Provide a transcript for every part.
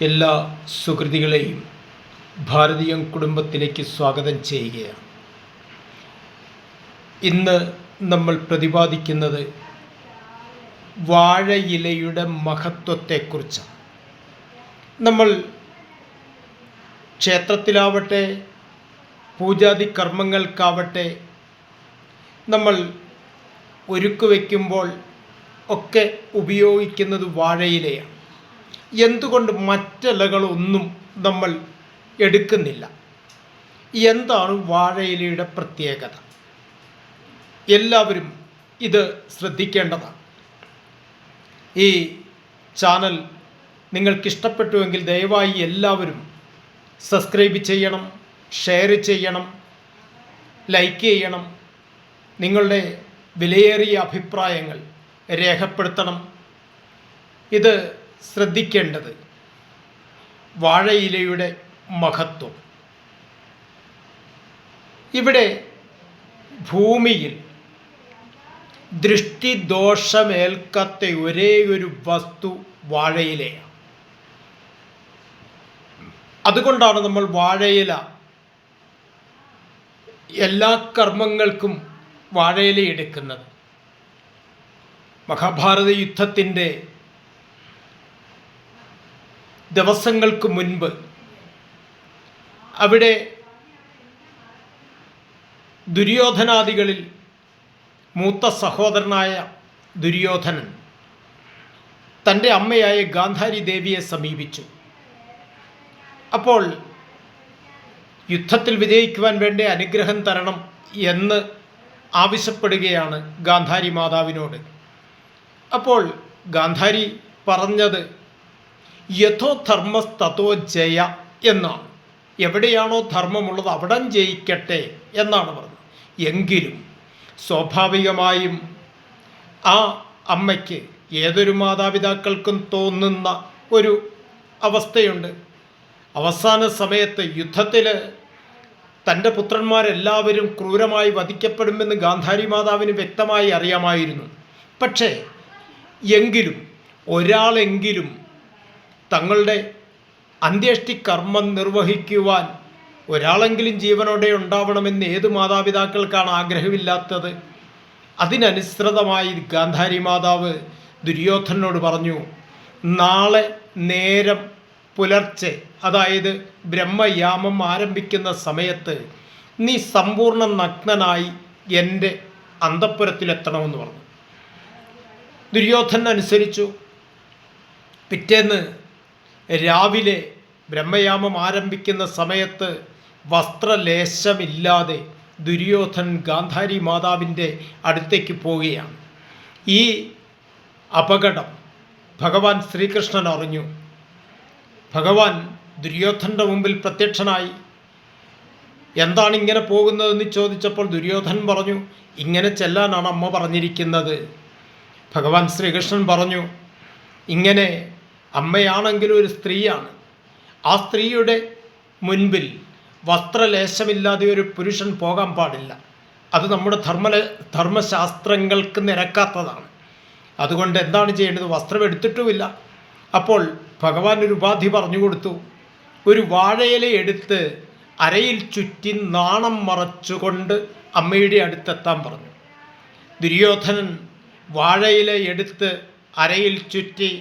എല്ലാ സുഹൃത്തുക്കളെയും ഭാരതീയ കുടുംബത്തിലേക്ക് സ്വാഗതം ചെയ്യുകയാണ്. ഇന്ന് നമ്മൾ പ്രതിപാദിക്കുന്നത് വാഴയിലയുടെ മഹത്വത്തെക്കുറിച്ചാണ്. നമ്മൾ ക്ഷേത്രത്തിലാവട്ടെ പൂജാതി കർമ്മങ്ങൾക്കാവട്ടെ നമ്മൾ ഒരുക്കു വയ്ക്കുമ്പോൾ ഒക്കെ ഉപയോഗിക്കുന്നത് വാഴയിലയാണ്. എന്തുകൊണ്ട് മറ്റിലകളൊന്നും നമ്മൾ എടുക്കുന്നില്ല? എന്താണ് വാഴയിലയുടെ പ്രത്യേകത? എല്ലാവരും ഇത് ശ്രദ്ധിക്കേണ്ടതാണ്. ഈ ചാനൽ നിങ്ങൾക്കിഷ്ടപ്പെട്ടുവെങ്കിൽ ദയവായി എല്ലാവരും സബ്സ്ക്രൈബ് ചെയ്യണം, ഷെയർ ചെയ്യണം, ലൈക്ക് ചെയ്യണം. നിങ്ങളുടെ വിലയേറിയ അഭിപ്രായങ്ങൾ രേഖപ്പെടുത്തണം. ഇത് ശ്രദ്ധിക്കേണ്ടത് വാഴയിലയുടെ മഹത്വം. ഇവിടെ ഭൂമിയിൽ ദൃഷ്ടിദോഷമേൽക്കാത്ത ഒരേ ഒരു വസ്തു വാഴയിലയാണ്. അതുകൊണ്ടാണ് നമ്മൾ വാഴയില എല്ലാ കർമ്മങ്ങൾക്കും വാഴയില എടുക്കുന്നത്. മഹാഭാരത യുദ്ധത്തിൻ്റെ ദിവസങ്ങൾക്ക് മുൻപ് അവിടെ ദുര്യോധനാദികളിൽ മൂത്ത സഹോദരനായ ദുര്യോധനൻ തൻ്റെ അമ്മയായ ഗാന്ധാരി ദേവിയെ സമീപിച്ചു. അപ്പോൾ യുദ്ധത്തിൽ വിജയിക്കുവാൻ വേണ്ട അനുഗ്രഹം തരണം എന്ന് ആവശ്യപ്പെടുകയാണ് ഗാന്ധാരി മാതാവിനോട്. അപ്പോൾ ഗാന്ധാരി പറഞ്ഞത് യഥോ ധർമ്മസ്തോ ജയ എന്നാണ്. എവിടെയാണോ ധർമ്മമുള്ളത് അവിടെ ജയിക്കട്ടെ എന്നാണ് പറഞ്ഞത്. എങ്കിലും സ്വാഭാവികമായും ആ അമ്മയ്ക്ക് ഏതൊരു മാതാപിതാക്കൾക്കും തോന്നുന്ന ഒരു അവസ്ഥയുണ്ട്. അവസാന സമയത്ത് യുദ്ധത്തിൽ തൻ്റെ പുത്രന്മാരെല്ലാവരും ക്രൂരമായി വധിക്കപ്പെടുമെന്ന് ഗാന്ധാരി മാതാവിന് വ്യക്തമായി അറിയാമായിരുന്നു. പക്ഷേ എങ്കിലും ഒരാളെങ്കിലും തങ്ങളുടെ അന്ത്യേഷ്ടി കർമ്മം നിർവഹിക്കുവാൻ ഒരാളെങ്കിലും ജീവനോടെ ഉണ്ടാവണമെന്ന് ഏത് മാതാപിതാക്കൾക്കാണ് ആഗ്രഹമില്ലാത്തത്? അതിനനുസൃതമായി ഗാന്ധാരി മാതാവ് ദുര്യോധനോട് പറഞ്ഞു, നാളെ നേരം പുലർച്ചെ, അതായത് ബ്രഹ്മയാമം ആരംഭിക്കുന്ന സമയത്ത് നീ സമ്പൂർണ്ണ നഗ്നനായി എൻ്റെ അന്തഃപുരത്തിലെത്തണമെന്ന് പറഞ്ഞു. ദുര്യോധനൻ അനുസരിച്ചു. പിറ്റേന്ന് രാവിലെ ബ്രഹ്മയാമം ആരംഭിക്കുന്ന സമയത്ത് വസ്ത്രലേശമില്ലാതെ ദുര്യോധനൻ ഗാന്ധാരി മാതാവിൻ്റെ അടുത്തേക്ക് പോവുകയാണ്. ഈ അപകടം ഭഗവാൻ ശ്രീകൃഷ്ണൻ അറിഞ്ഞു. ഭഗവാൻ ദുര്യോധനൻ്റെ മുമ്പിൽ പ്രത്യക്ഷനായി. എന്താണ് ഇങ്ങനെ പോകുന്നതെന്ന് ചോദിച്ചപ്പോൾ ദുര്യോധനൻ പറഞ്ഞു, ഇങ്ങനെ ചെല്ലാനാണ് അമ്മ പറഞ്ഞിരിക്കുന്നത്. ഭഗവാൻ ശ്രീകൃഷ്ണൻ പറഞ്ഞു, ഇങ്ങനെ അമ്മയാണെങ്കിലും ഒരു സ്ത്രീയാണ്. ആ സ്ത്രീയുടെ മുൻപിൽ വസ്ത്രലേശമില്ലാതെ ഒരു പുരുഷൻ പോകാൻ പാടില്ല. അത് നമ്മുടെ ധർമ്മശാസ്ത്രങ്ങൾക്ക് നിരക്കാത്തതാണ്. അതുകൊണ്ട് എന്താണ് ചെയ്യേണ്ടത്? വസ്ത്രം എടുത്തിട്ടുമില്ല. അപ്പോൾ ഭഗവാൻ ഒരു ഉപാധി പറഞ്ഞു കൊടുത്തു. ഒരു വാഴയില എടുത്ത് അരയിൽ ചുറ്റി നാണം മറച്ചുകൊണ്ട് അമ്മയുടെ അടുത്തെത്താൻ പറഞ്ഞു. ദുര്യോധനൻ വാഴയില എടുത്ത് അരയിൽ ചുറ്റി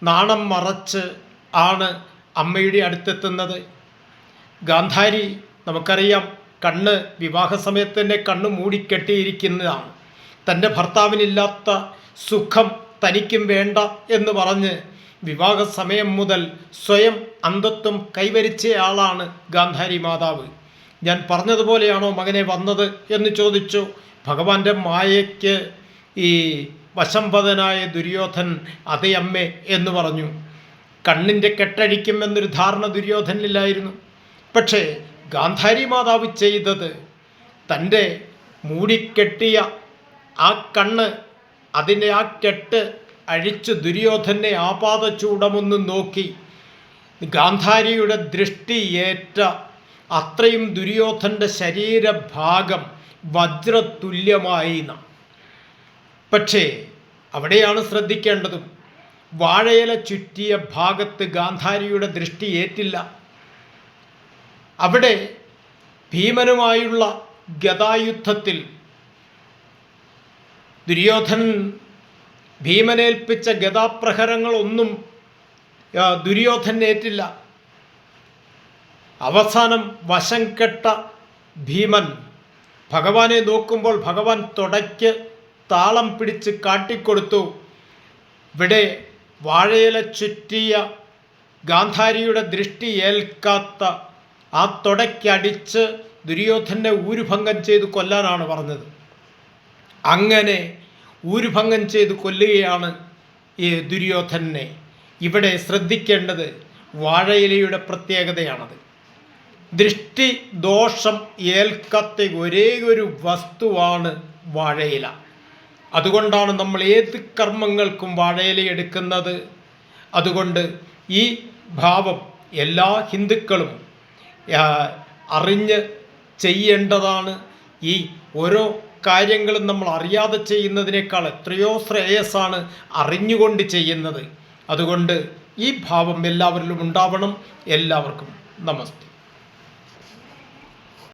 നാണം മറച്ച് ആണ് അമ്മയുടെ അടുത്തെത്തുന്നത്. ഗാന്ധാരി നമുക്കറിയാം, കണ്ണ് വിവാഹ സമയത്ത് തന്നെ കണ്ണ് മൂടിക്കെട്ടിയിരിക്കുന്നതാണ്. തൻ്റെ ഭർത്താവിനില്ലാത്ത സുഖം തനിക്കും വേണ്ട എന്ന് പറഞ്ഞ് വിവാഹ സമയം മുതൽ സ്വയം അന്ധത്വം കൈവരിച്ചയാളാണ് ഗാന്ധാരി മാതാവ്. ഞാൻ പറഞ്ഞതുപോലെയാണോ മകനെ വന്നത് എന്ന് ചോദിച്ചു. ഭഗവാന്റെ മായയ്ക്ക് ഈ വശംവദനായ ദുര്യോധനൻ അതേ അമ്മേ എന്ന് പറഞ്ഞു. കണ്ണിൻ്റെ കെട്ടഴിക്കുമെന്നൊരു ധാരണ ദുര്യോധനില്ലായിരുന്നു. പക്ഷേ ഗാന്ധാരി മാതാവ് ചെയ്തത് തൻ്റെ മൂടിക്കെട്ടിയ ആ കണ്ണ്, അതിൻ്റെ ആ കെട്ട് അഴിച്ച് ദുര്യോധനെ ആപാദചൂടമൊന്ന് നോക്കി. ഗാന്ധാരിയുടെ ദൃഷ്ടിയേറ്റ അത്രയും ദുര്യോധൻ്റെ ശരീരഭാഗം വജ്രതുല്യമായി. പക്ഷേ അവിടെയാണ് ശ്രദ്ധിക്കേണ്ടതും. വാഴയില ചുറ്റിയ ഭാഗത്ത് ഗാന്ധാരിയുടെ ദൃഷ്ടി ഏറ്റില്ല. അവിടെ ഭീമനുമായുള്ള ഗദായുദ്ധത്തിൽ ദുര്യോധനൻ ഭീമനേൽപ്പിച്ച ഗദാപ്രഹരങ്ങളൊന്നും ദുര്യോധനേറ്റില്ല. അവസാനം വശം കെട്ട ഭീമൻ ഭഗവാനെ നോക്കുമ്പോൾ ഭഗവാൻ തുടയ്ക്ക് താളം പിടിച്ച് കാട്ടിക്കൊടുത്തു. ഇവിടെ വാഴയില ചുറ്റിയ ഗാന്ധാരിയുടെ ദൃഷ്ടി ഏൽക്കാത്ത ആ തുടയ്ക്കടിച്ച് ദുര്യോധനെ ഊരുഭംഗം ചെയ്ത് കൊല്ലാനാണ് പറഞ്ഞത്. അങ്ങനെ ഊരുഭംഗം ചെയ്ത് കൊല്ലുകയാണ് ഈ ദുര്യോധനെ. ഇവിടെ ശ്രദ്ധിക്കേണ്ടത് വാഴയിലയുടെ പ്രത്യേകതയാണത്. ദൃഷ്ടി ദോഷം ഏൽക്കാത്ത ഒരേ ഒരു വസ്തുവാണ് വാഴയില. അതുകൊണ്ടാണ് നമ്മൾ ഏത് കർമ്മങ്ങൾക്കും വാഴയില എടുക്കുന്നത്. അതുകൊണ്ട് ഈ ഭാവം എല്ലാ ഹിന്ദുക്കളും അറിഞ്ഞ് ചെയ്യേണ്ടതാണ്. ഈ ഓരോ കാര്യങ്ങളും നമ്മൾ അറിയാതെ ചെയ്യുന്നതിനേക്കാൾ എത്രയോ ശ്രേയസ്സാണ് അറിഞ്ഞുകൊണ്ട് ചെയ്യുന്നത്. അതുകൊണ്ട് ഈ ഭാവം എല്ലാവരിലും ഉണ്ടാവണം. എല്ലാവർക്കും നമസ്തേ.